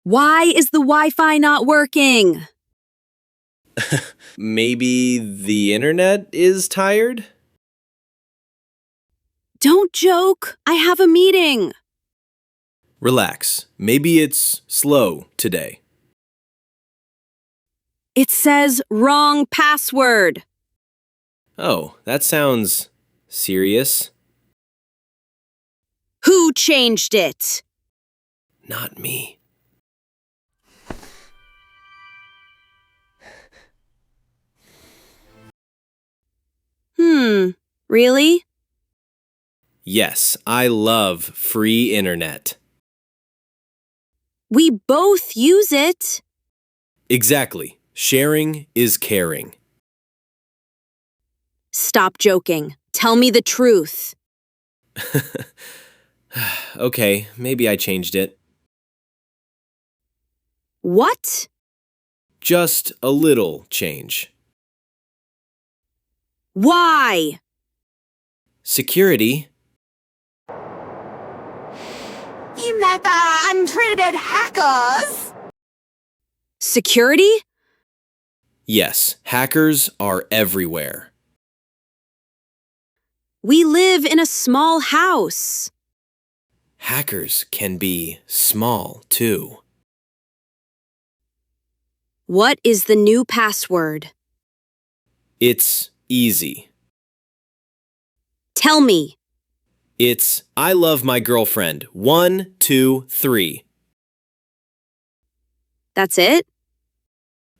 Why is the Wi-Fi not working? Maybe the internet is tired? Don't joke. I have a meeting. Relax. Maybe it's slow today. It says wrong password. Oh, that sounds serious. Who changed it? Not me. Really? Yes, I love free internet. We both use it. Exactly. Sharing is caring. Stop joking. Tell me the truth. Okay, maybe I changed it. What? Just a little change. Why? Security. You met the untreated hackers! Security? Yes, hackers are everywhere. We live in a small house. Hackers can be small, too. What is the new password? It's easy. Tell me. It's I love my girlfriend. 1, 2, 3. That's it?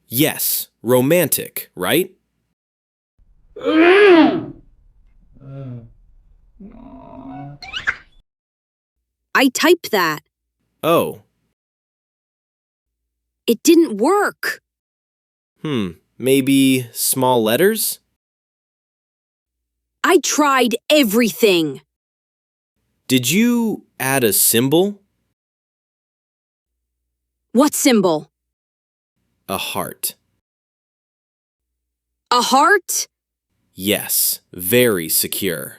Yes, romantic, right? I typed that. Oh, It didn't work. maybe small letters? I tried everything. Did you add a symbol? What symbol? A heart. A heart? Yes, very secure.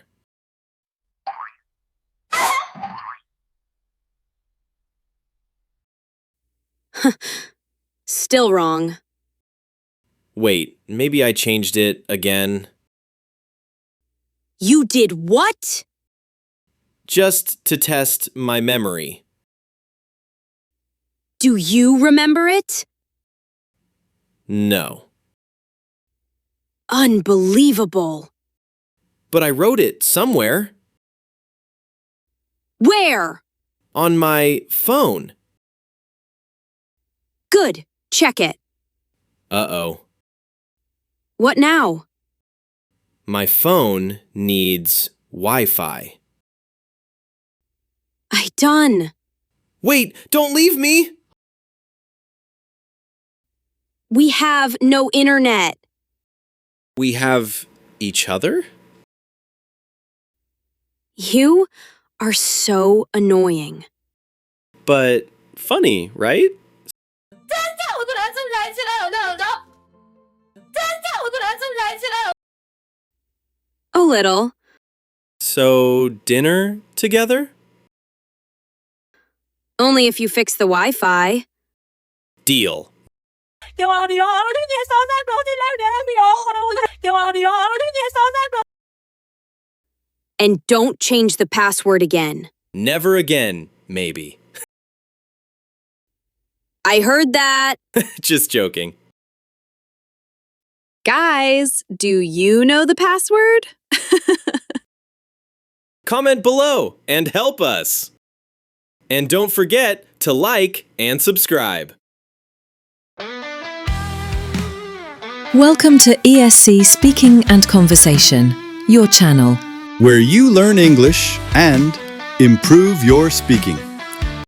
Still wrong. Wait, maybe I changed it again. You did what? Just to test my memory. Do you remember it? No. Unbelievable. But I wrote it somewhere. Where? On my phone. Good. Check it. Uh-oh. What now? My phone needs Wi-Fi. Done. Wait, don't leave me! We have no internet. We have each other? You are so annoying. But funny, right? A little. So, dinner together? Only if you fix the Wi-Fi. Deal. And don't change the password again. Never again, maybe. I heard that. Just joking. Guys, do you know the password? Comment below and help us. And don't forget to like and subscribe. Welcome to ESC Speaking and Conversation, your channel. where you learn English and improve your speaking.